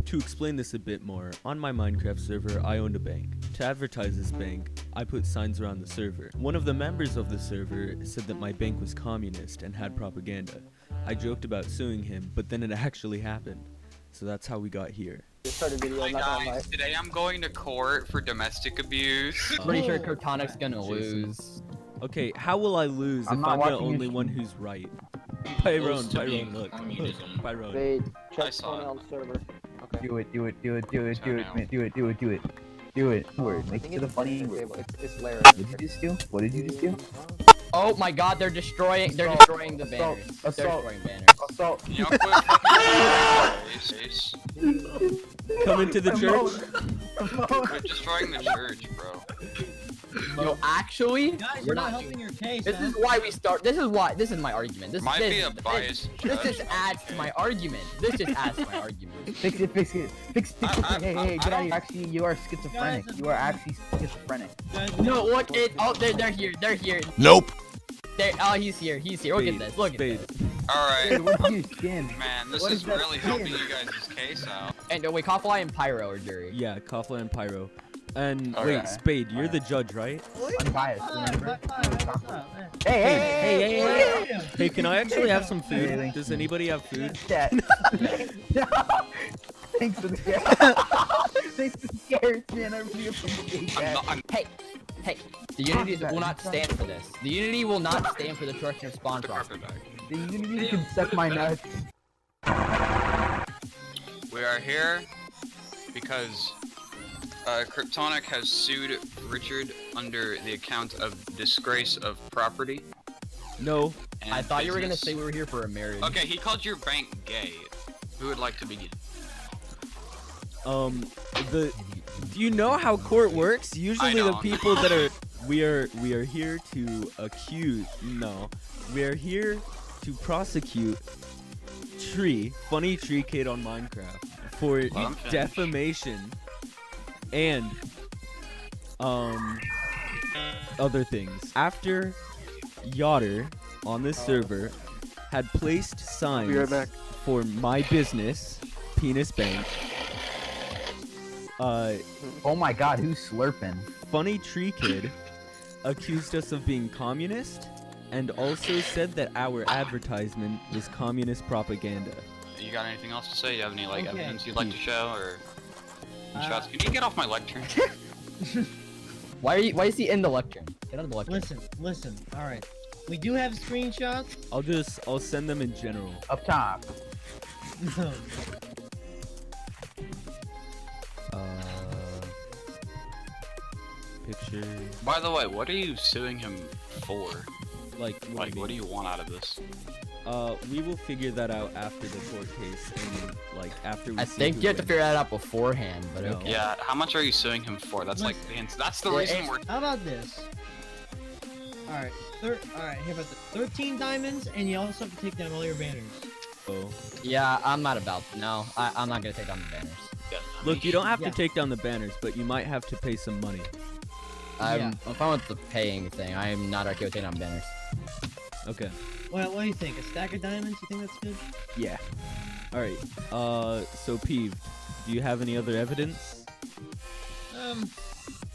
To explain this a bit more, on my Minecraft server, I owned a bank. To advertise this bank, I put signs around the server. One of the members of the server said that my bank was communist and had propaganda. I joked about suing him, but then it actually happened. So that's how we got here. Hi guys, today I'm going to court for domestic abuse. Pretty sure Cryptonic's gonna lose. Okay, how will I lose if I'm the only one who's right? Pyrone, look. Pyrone. Spade, I check saw it. on server. Okay. Do it, man, do it. Word, make it to the funny word. It's Larry. What did you just do? What did you just do? Oh my god, they're destroying the banners. They're destroying banners. Assault. You know, quit fucking Come into the church. Quit destroying the church, bro. Yo, actually, Guys, you're not helping your case. this is why we start. This is my argument. This Might this, be a biased this judge. just adds to my argument. This just adds to my argument. Fix it. Hey, get out of here. Actually, you are schizophrenic. Guys, You are actually schizophrenic. No, look it. Oh, they're here. They're here. Nope. Oh, he's here. Look at this. Look at Spade. this. Alright, Hey, what did you skin? man, this What is is that really skin? helping you guys' case out. And wait, Kafly and Pyro are jury. Yeah, Kafla and Pyro. And Okay. wait, Spade, you're the judge, right? Unbiased, remember? Hey, Hey. Hey, can I actually have some food? Hey, Does anybody have food? That. Thanks for the scare. Thanks for the scares, man. I really appreciate that. Hey, the Unity will not stand for this. The Unity will not stand for the destruction of spawn The property. carpet bag. The Unity can suck my nuts. We are here because Cryptonic has sued Richard under the account of disgrace of property. No. And I thought you were gonna business. say we were here for a marriage. Okay, he called your bank gay. Who would like to begin? Do you know how court works? Usually the don't. people that are we are here to accuse. No, we are here to prosecute Funny Tree Kid on Minecraft for Let him finish. defamation and other things. After Yachter on this server had placed signs Be right back. for my business, Penis Bank. Oh my god, who's slurping? Funny Tree Kid accused us of being communist and also said that our advertisement was communist propaganda. You got anything else to say? You have any Okay. evidence you'd like to show, or any shots? Can you get off my lectern? Why is he in the lectern? Get out of the lectern. Listen. All right. We do have screenshots. I'll send them in general. Up top. Picture, By the way, what are you suing him for? like What do you want out of this? we will figure that out after the court case and like after we I see think who you have to wins. figure that out beforehand, but No. okay. Yeah, how much are you suing him for? That's like that's the reason we're. How about this? All right. Alright, here about the 13 diamonds, and you also have to take down all your banners. Oh. Yeah, I'm not about. No, I'm not gonna take on the banners. Look, you don't have Yeah. to take down the banners, but you might have to pay some money. I'm fine with the paying thing. I am not okay with taking on banners. Okay. Well, what do you think? A stack of diamonds? You think that's good? Yeah. All right. So Peeved, do you have any other evidence?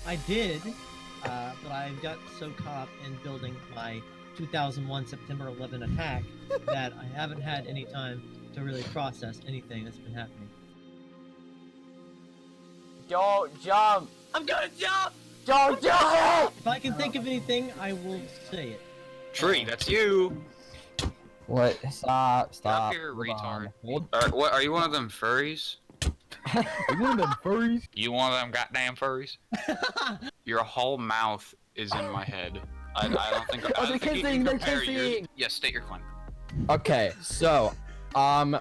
I did, but I got so caught up in building my 2001 September 11 attack that I haven't had any time to really process anything that's been happening. Don't jump! I'm gonna jump! Don't jump! If I can think of anything, I will say it. Tree, that's you. What? Stop! Stop here, Hold on. retard. What? Are you one of them furries? Are you one of them furries? You one of them goddamn furries? Your whole mouth is in my head. I don't think. I don't think you can they're compare yours. kissing! Yes, state your claim. Okay, so,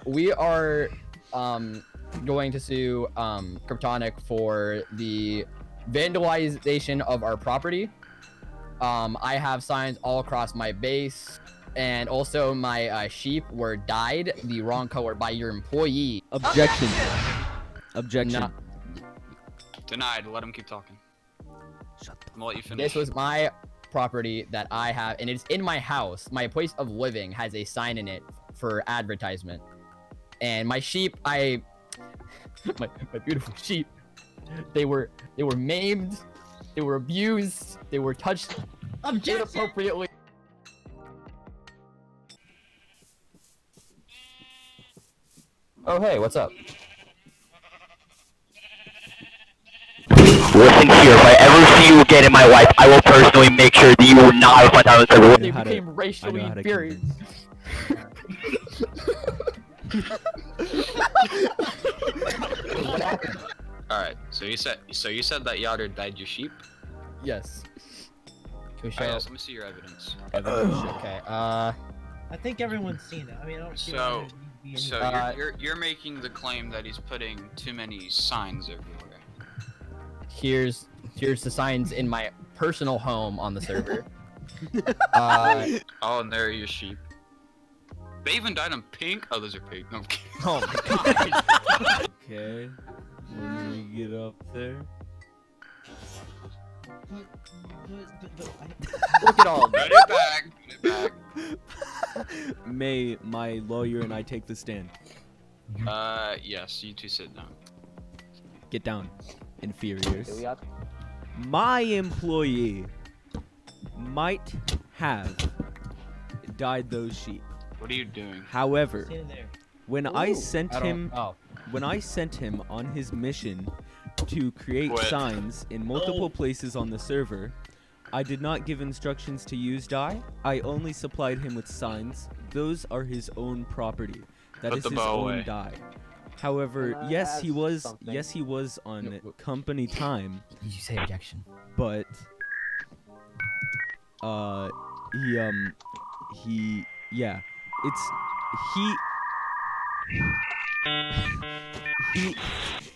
we are, going to sue, Cryptonic for the vandalization of our property. I have signs all across my base, and also my, sheep were dyed the wrong color by your employee. Objection. Objection. No, Denied. Let him keep talking. Shut the I'm gonna let you finish. this was my property that I have, and it's in my house. My place of living has a sign in it for advertisement. And my sheep, my beautiful sheep. They were maimed, they were abused, they were touched Objection! inappropriately. Oh hey, what's up? Listen here, if I ever see you again in my life, I will personally make sure that you will not have fun down the server. They how to- became I know racially how to infuriated. What happened? Alright, so you said that Yachter dyed your sheep? Yes. Can we show? Alright, yes, let me see your evidence. Okay. I think everyone's seen it. I mean, I don't see why there need to be any- So you're making the claim that he's putting too many signs everywhere. Here's the signs in my personal home on the server. Oh, and there are your sheep. They even dyed them pink. Oh, those are pink. No, I'm kidding. Oh my god. Okay. When we get up there. Look at all of Put that. it back. Put it back. May my lawyer and I take the stand. Yes, you two sit down. Get down, inferiors. Do we have- My employee might have dyed those sheep. What are you doing? However, Stand there. when I Ooh, sent I don't. him Oh. when I sent him on his mission to create What? signs in multiple places on the server, I did not give instructions to use dye. I only supplied him with signs. Those are his own property. That Put is the his bow own away. dye. However, Can I yes, ask he was something? yes, he was on No, w- company time, Did you say objection? but he yeah, it's he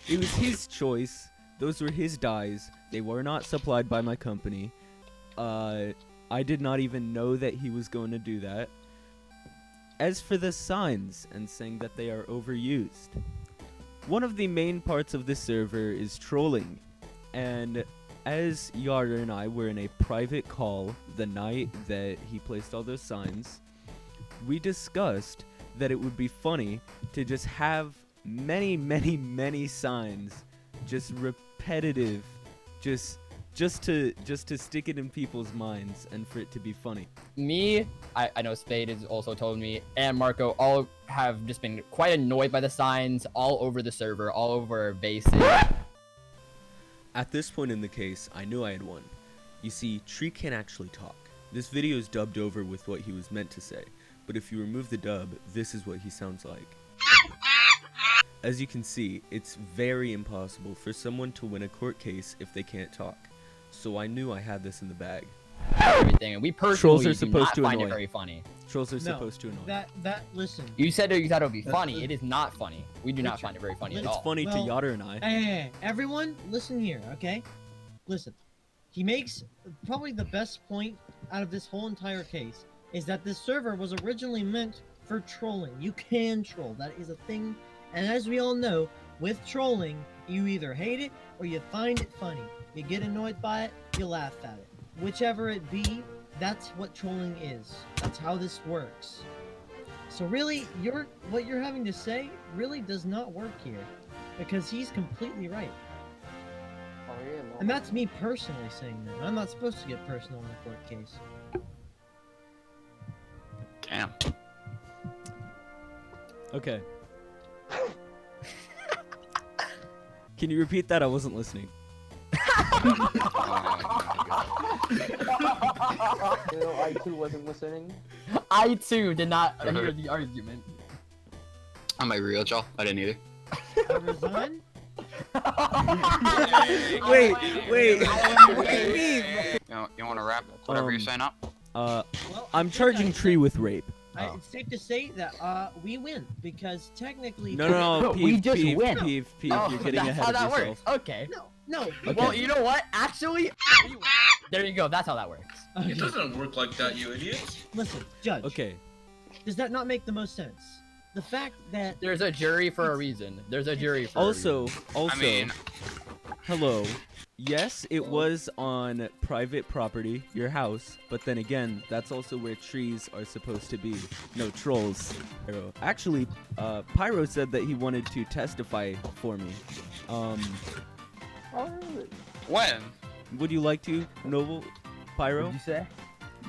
it was his choice. Those were his dyes. They were not supplied by my company. I did not even know that he was going to do that. As for the signs and saying that they are overused, one of the main parts of this server is trolling, and as Yachter and I were in a private call the night that he placed all those signs, we discussed that it would be funny to just have many signs, just repetitive, just to stick it in people's minds and for it to be funny. Me, I know Spade has also told me, and Marco all have just been quite annoyed by the signs all over the server, all over our bases. At this point in the case, I knew I had won. You see, Tree can't actually talk. This video is dubbed over with what he was meant to say, but if you remove the dub, this is what he sounds like. As you can see, it's very impossible for someone to win a court case if they can't talk. So I knew I had this in the bag. Everything, and we Trolls personally are do supposed not to find it annoy. very funny. Trolls are No, supposed to annoy. Listen. You said you thought it would be funny. It is not funny. We do not Richard, find it very funny at It's all. funny Well, to Yachter and I. Hey, everyone, listen here, okay? Listen. He makes probably the best point out of this whole entire case is that this server was originally meant for trolling. You can troll. That is a thing. And as we all know, with trolling, you either hate it or you find it funny. You get annoyed by it, you laugh at it. Whichever it be, that's what trolling is. That's how this works. So really, what you're having to say really does not work here. Because he's completely right. Oh, yeah, no. And that's me personally saying that. I'm not supposed to get personal in a court case. Damn. Okay. Can you repeat that? I wasn't listening. You know, I too wasn't listening. I too did not hear the argument. Am I real, y'all? I didn't either. I resign? Wait. You want to wrap whatever you're saying up? Well, I'm I think charging Tree with rape. Oh. It's safe to say that we win because technically. No, We Peeve, just Peeve, win. Peeve, Oh, you're getting that's ahead how of that yourself. works. Okay. No. Okay. Well, you know what? Actually, we win. There you go. That's how that works. Okay. It doesn't work like that, you idiots. Listen, Judge. Okay. Does that not make the most sense? The fact that There's a jury for a reason. There's a jury for a reason. Also, I mean, hello. Yes, it was on private property, your house, but then again, that's also where trees are supposed to be. No, trolls. Pyro. Actually, Pyro said that he wanted to testify for me. When? Would you like to, Noble? Pyro? What'd you say?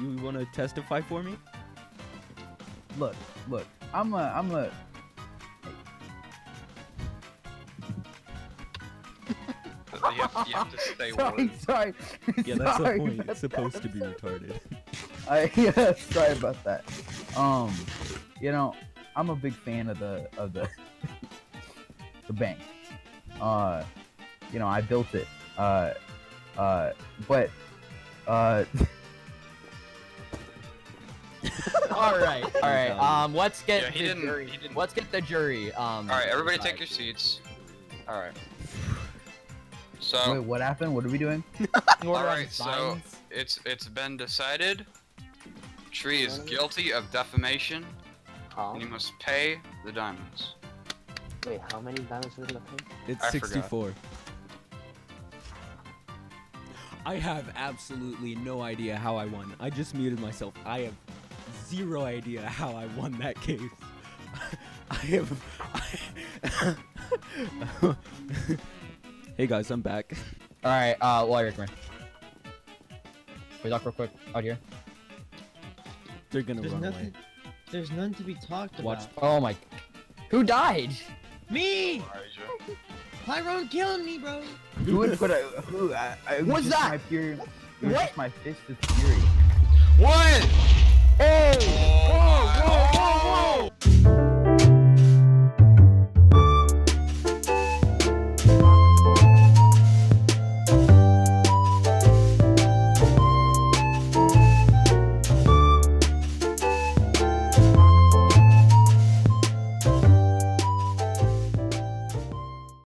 You want to testify for me? Look, I'm a. You have to stay Sorry, warm. sorry. Yeah, that's the Sorry point. about It's supposed that. to be retarded. Yeah, sorry about that. You know, I'm a big fan of the the bank. You know, I built it. But All right. Let's get Yeah, he the didn't- jury. he didn't- Let's get the jury. Alright, everybody take your seats. Alright. So, wait, what happened? What are we doing? alright, so it's been decided. Tree is guilty of defamation, and you must pay the diamonds. Wait, how many diamonds are we gonna pay? It's I forgot. 64. I have absolutely no idea how I won. I just muted myself. I have zero idea how I won that case. I have. Hey guys, I'm back. All right, lawyer, come here. We talk real quick out here. They're gonna There's run nothing. away. There's none to be talked Watch. about. Oh my. Who died? Me! Tyrone killing me, bro. Who would put a who? It was What's just that? My fury. It was What? just my fist of fury. What? Hey! Oh, Whoa!